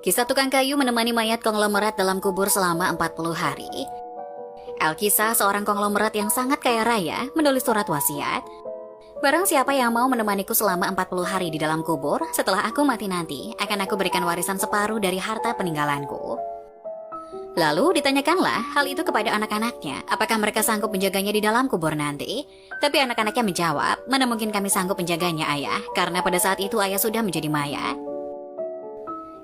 Kisah tukang kayu menemani mayat konglomerat dalam kubur selama 40 hari. Alkisah, seorang konglomerat yang sangat kaya raya, menulis surat wasiat. Barang siapa yang mau menemaniku selama 40 hari di dalam kubur, setelah aku mati nanti, akan aku berikan warisan separuh dari harta peninggalanku. Lalu ditanyakanlah hal itu kepada anak-anaknya, apakah mereka sanggup menjaganya di dalam kubur nanti. Tapi anak-anaknya menjawab, mana mungkin kami sanggup menjaganya ayah, karena pada saat itu ayah sudah menjadi mayat.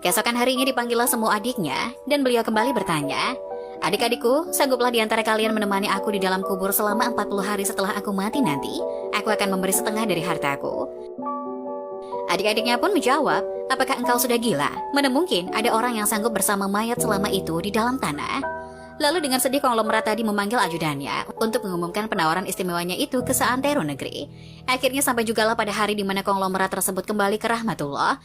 Keesokan harinya dipanggillah semua adiknya, dan beliau kembali bertanya, "Adik-adikku, sangguplah di antara kalian menemani aku di dalam kubur selama 40 hari setelah aku mati nanti? Aku akan memberi setengah dari hartaku." Adik-adiknya pun menjawab, "Apakah engkau sudah gila? Mana mungkin ada orang yang sanggup bersama mayat selama itu di dalam tanah?" Lalu dengan sedih konglomerat tadi memanggil ajudannya untuk mengumumkan penawaran istimewanya itu ke seantero negeri. Akhirnya sampai jugalah pada hari di mana konglomerat tersebut kembali ke rahmatullah.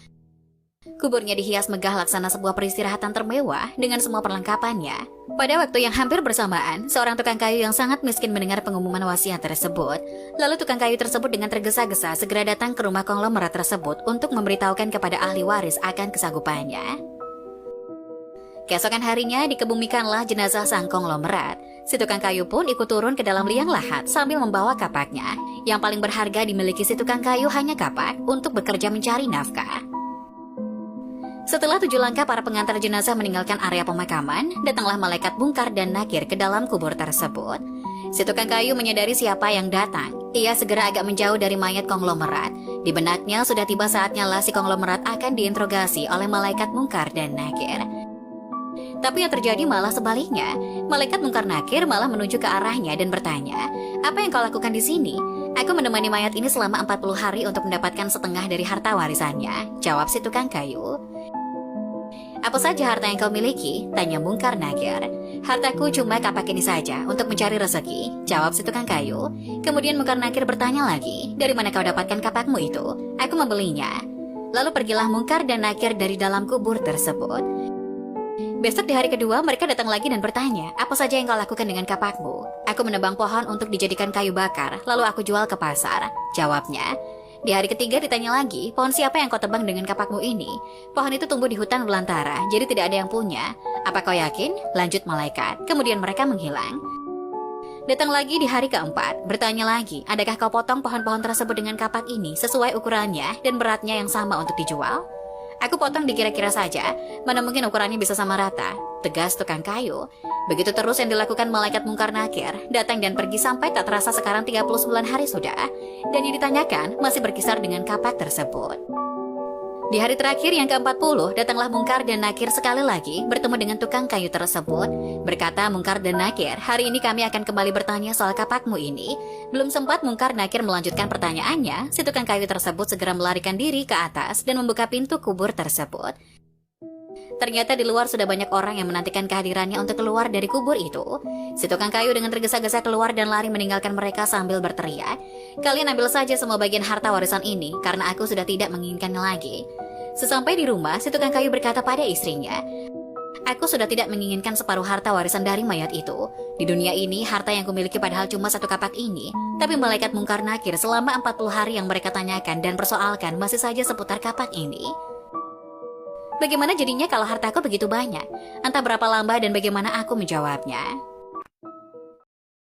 Kuburnya dihias megah laksana sebuah peristirahatan termewah dengan semua perlengkapannya. Pada waktu yang hampir bersamaan, seorang tukang kayu yang sangat miskin mendengar pengumuman wasiat tersebut. Lalu tukang kayu tersebut dengan tergesa-gesa segera datang ke rumah konglomerat tersebut untuk memberitahukan kepada ahli waris akan kesanggupannya. Keesokan harinya dikebumikanlah jenazah sang konglomerat. Si tukang kayu pun ikut turun ke dalam liang lahat sambil membawa kapaknya. Yang paling berharga dimiliki si tukang kayu hanya kapak untuk bekerja mencari nafkah. Setelah 7 langkah para pengantar jenazah meninggalkan area pemakaman, datanglah malaikat Mungkar dan Nakir ke dalam kubur tersebut. Si tukang kayu menyadari siapa yang datang. Ia segera agak menjauh dari mayat konglomerat. Di benaknya sudah tiba saatnya lah si konglomerat akan diinterogasi oleh malaikat Mungkar dan Nakir. Tapi yang terjadi malah sebaliknya. Malaikat Mungkar Nakir malah menuju ke arahnya dan bertanya, "Apa yang kau lakukan di sini?" "Aku menemani mayat ini selama 40 hari untuk mendapatkan setengah dari harta warisannya," jawab si tukang kayu. "Apa saja harta yang kau miliki?" tanya Mungkar Nakir. "Hartaku cuma kapak ini saja untuk mencari rezeki," jawab si tukang kayu. Kemudian Mungkar Nakir bertanya lagi, "Dari mana kau dapatkan kapakmu itu?" "Aku membelinya." Lalu pergilah Mungkar dan Nakir dari dalam kubur tersebut. Besok di hari kedua mereka datang lagi dan bertanya, "Apa saja yang kau lakukan dengan kapakmu?" "Aku menebang pohon untuk dijadikan kayu bakar, lalu aku jual ke pasar," jawabnya. Di hari ketiga ditanya lagi, "Pohon siapa yang kau tebang dengan kapakmu ini?" "Pohon itu tumbuh di hutan belantara, jadi tidak ada yang punya." "Apa kau yakin?" lanjut malaikat. Kemudian mereka menghilang. Datang lagi di hari keempat, bertanya lagi, "Adakah kau potong pohon-pohon tersebut dengan kapak ini sesuai ukurannya dan beratnya yang sama untuk dijual?" "Aku potong dikira-kira saja, mana mungkin ukurannya bisa sama rata," tegas tukang kayu. Begitu terus yang dilakukan malaikat Mungkar Nakir, datang dan pergi sampai tak terasa sekarang 39 hari sudah. Dan yang ditanyakan masih berkisar dengan kapak tersebut. Di hari terakhir yang ke-40, datanglah Mungkar dan Nakir sekali lagi bertemu dengan tukang kayu tersebut. Berkata Mungkar dan Nakir, "Hari ini kami akan kembali bertanya soal kapakmu ini." Belum sempat Mungkar Nakir melanjutkan pertanyaannya, si tukang kayu tersebut segera melarikan diri ke atas dan membuka pintu kubur tersebut. Ternyata di luar sudah banyak orang yang menantikan kehadirannya untuk keluar dari kubur itu. Si tukang kayu dengan tergesa-gesa keluar dan lari meninggalkan mereka sambil berteriak, "Kalian ambil saja semua bagian harta warisan ini, karena aku sudah tidak menginginkannya lagi." Sesampai di rumah, si tukang kayu berkata pada istrinya, "Aku sudah tidak menginginkan separuh harta warisan dari mayat itu. Di dunia ini, harta yang kumiliki padahal cuma 1 kapak ini. Tapi malaikat Mungkar Nakir selama 40 hari yang mereka tanyakan dan persoalkan masih saja seputar kapak ini. Bagaimana jadinya kalau hartaku begitu banyak? Entah berapa lamba dan bagaimana aku menjawabnya."